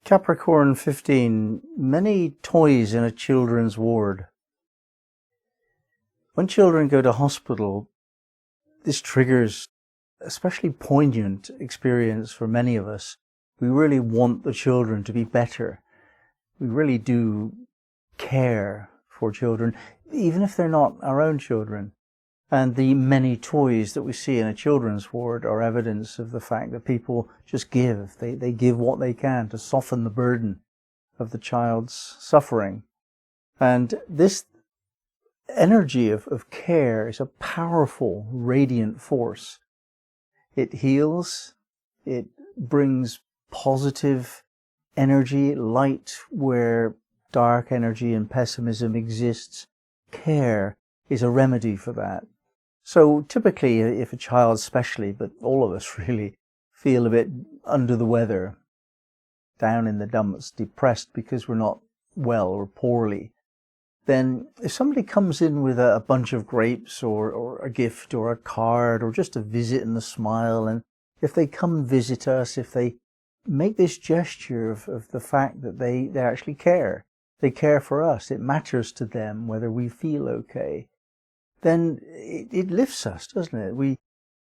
Capricorn 15. Many toys in a children's ward. When children go to hospital, this triggers especially poignant experience for many of us. We really want the children to be better. We really do care for children, even if they're not our own children. And the many toys that we see in a children's ward are evidence of the fact that people just give. They give what they can to soften the burden of the child's suffering. And this energy of care is a powerful, radiant force. It heals, it brings positive energy, light where dark energy and pessimism exists. Care is a remedy for that. So typically, if a child especially, but all of us really, feel a bit under the weather, down in the dumps, depressed because we're not well or poorly, then if somebody comes in with a bunch of grapes or a gift or a card or just a visit and a smile, and if they come visit us, if they make this gesture of the fact that they actually care, they care for us, it matters to them whether we feel okay, then it lifts us, doesn't it?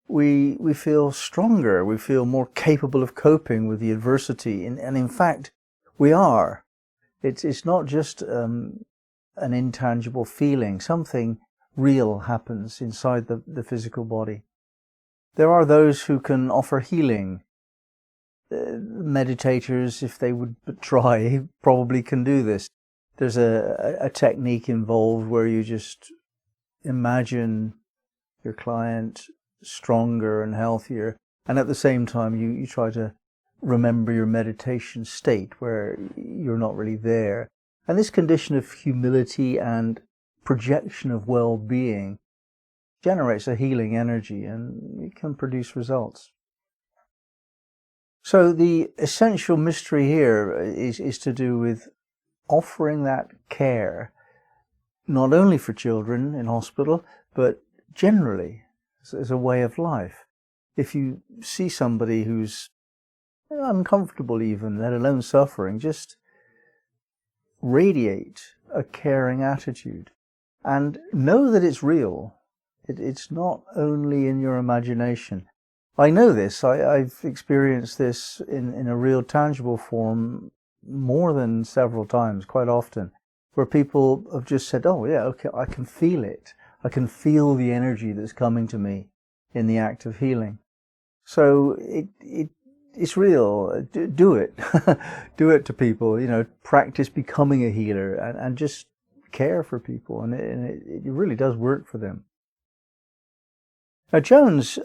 We feel stronger, we feel more capable of coping with the adversity, and in fact, we are. It's not just an intangible feeling. Something real happens inside the physical body. There are those who can offer healing. Meditators, if they would try, probably can do this. There's a technique involved where you just imagine your client stronger and healthier, and at the same time you try to remember your meditation state where you're not really there. And this condition of humility and projection of well-being generates a healing energy, and it can produce results. So the essential mystery here is to do with offering that care, not only for children in hospital, but generally as a way of life. If you see somebody who's uncomfortable even, let alone suffering, just radiate a caring attitude and know that it's real. It's not only in your imagination. I know this. I've experienced this in a real tangible form more than several times, quite often, where people have just said, oh yeah, okay, I can feel it. I can feel the energy that's coming to me in the act of healing. So it's real. Do it. Do it to people. Practice becoming a healer and just care for people. And it really does work for them. Now, Jones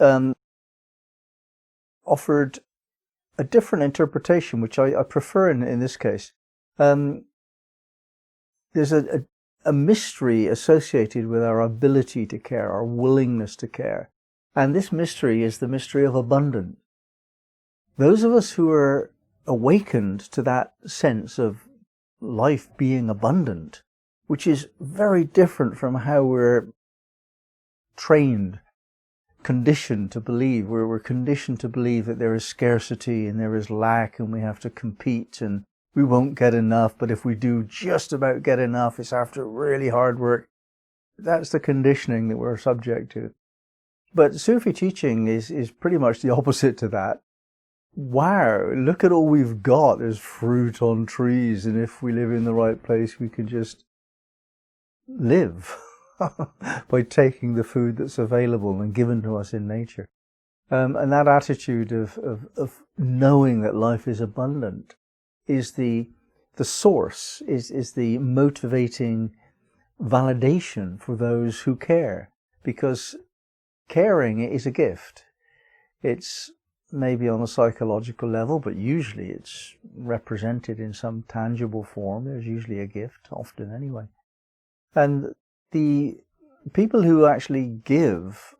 offered a different interpretation, which I prefer in this case. There's a mystery associated with our ability to care, our willingness to care. And this mystery is the mystery of abundance. Those of us who are awakened to that sense of life being abundant, which is very different from how we're trained, conditioned to believe. We're conditioned to believe that there is scarcity and there is lack and we have to compete and we won't get enough, but if we do just about get enough, it's after really hard work. That's the conditioning that we're subject to. But Sufi teaching is pretty much the opposite to that. Wow, look at all we've got. There's fruit on trees, and if we live in the right place, we can just live by taking the food that's available and given to us in nature. And that attitude of knowing that life is abundant is the source, is the motivating validation for those who care, because caring is a gift. It's maybe on a psychological level, but usually it's represented in some tangible form. There's usually a gift, often anyway. And the people who actually give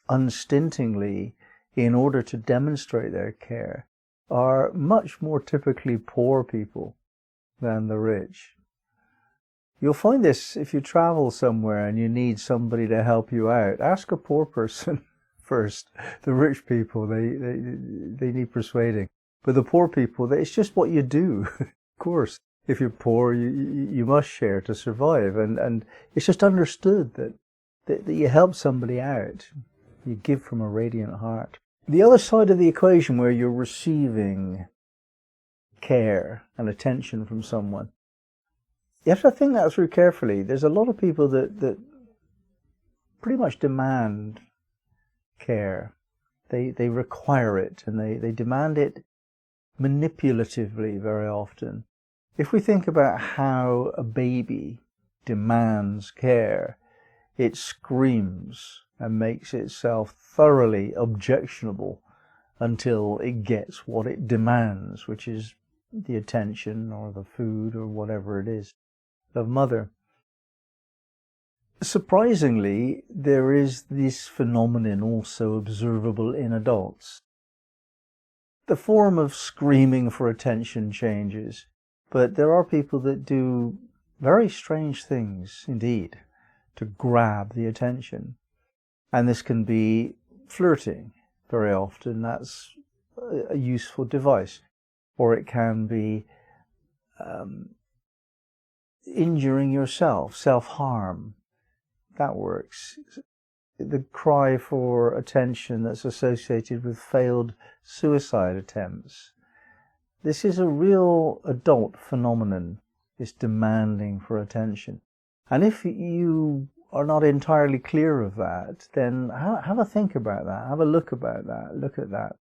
unstintingly in order to demonstrate their care are much more typically poor people than the rich. You'll find this if you travel somewhere and you need somebody to help you out. Ask a poor person first. The rich people, they need persuading. But the poor people, it's just what you do. Of course, if you're poor, you must share to survive. And it's just understood that you help somebody out. You give from a radiant heart. The other side of the equation, where you're receiving care and attention from someone, you have to think that through carefully. There's a lot of people that pretty much demand care. They require it, and they demand it manipulatively very often. If we think about how a baby demands care, it screams and makes itself thoroughly objectionable until it gets what it demands, which is the attention or the food or whatever it is of mother. Surprisingly, there is this phenomenon also observable in adults. The form of screaming for attention changes, but there are people that do very strange things indeed to grab the attention. And this can be flirting. Very often that's a useful device. Or it can be injuring yourself, self-harm. That works. The cry for attention that's associated with failed suicide attempts. This is a real adult phenomenon, this demanding for attention. And if you are not entirely clear of that, then have a think about that, have a look at that.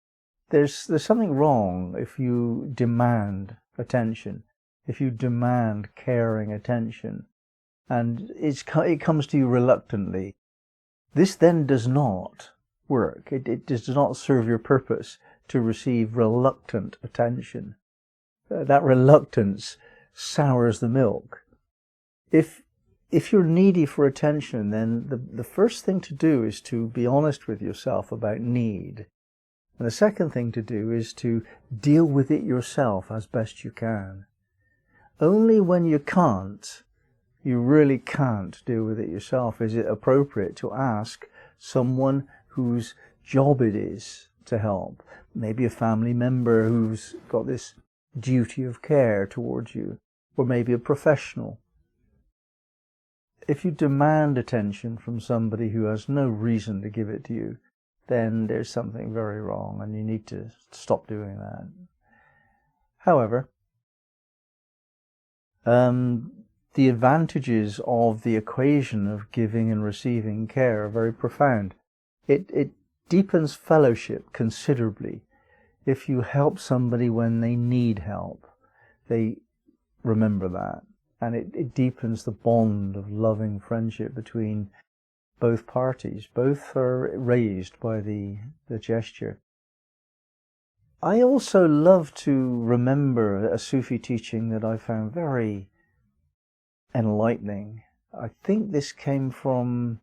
There's something wrong if you demand attention, if you demand caring attention, and it comes to you reluctantly. This then does not work. It does not serve your purpose to receive reluctant attention. That reluctance sours the milk. If you're needy for attention, then the first thing to do is to be honest with yourself about need. And the second thing to do is to deal with it yourself as best you can. Only when you really can't deal with it yourself, is it appropriate to ask someone whose job it is to help. Maybe a family member who's got this duty of care towards you, or maybe a professional. If you demand attention from somebody who has no reason to give it to you, then there's something very wrong, and you need to stop doing that. However, the advantages of the equation of giving and receiving care are very profound. It deepens fellowship considerably. If you help somebody when they need help, they remember that. And it deepens the bond of loving friendship between both parties. Both are raised by the gesture. I also love to remember a Sufi teaching that I found very enlightening. I think this came from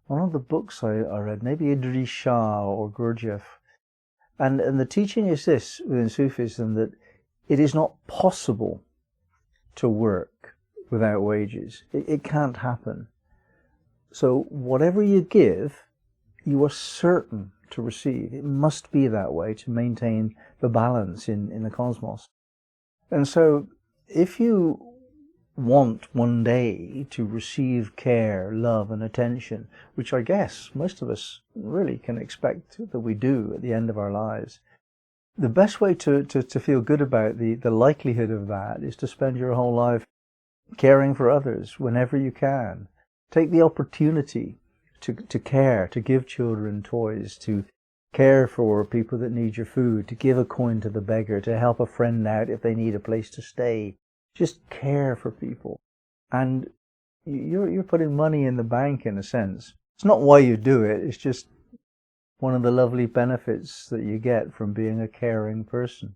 one of the books I read, maybe Idris Shah or Gurdjieff. And the teaching is this within Sufism, that it is not possible to work without wages. It can't happen. So whatever you give, you are certain to receive. It must be that way to maintain the balance in the cosmos. And so if you want one day to receive care, love and attention, which I guess most of us really can expect that we do at the end of our lives, the best way to feel good about the likelihood of that is to spend your whole life caring for others whenever you can. Take the opportunity to care, to give children toys, to care for people that need your food, to give a coin to the beggar, to help a friend out if they need a place to stay. Just care for people. And you're putting money in the bank in a sense. It's not why you do it, it's just one of the lovely benefits that you get from being a caring person.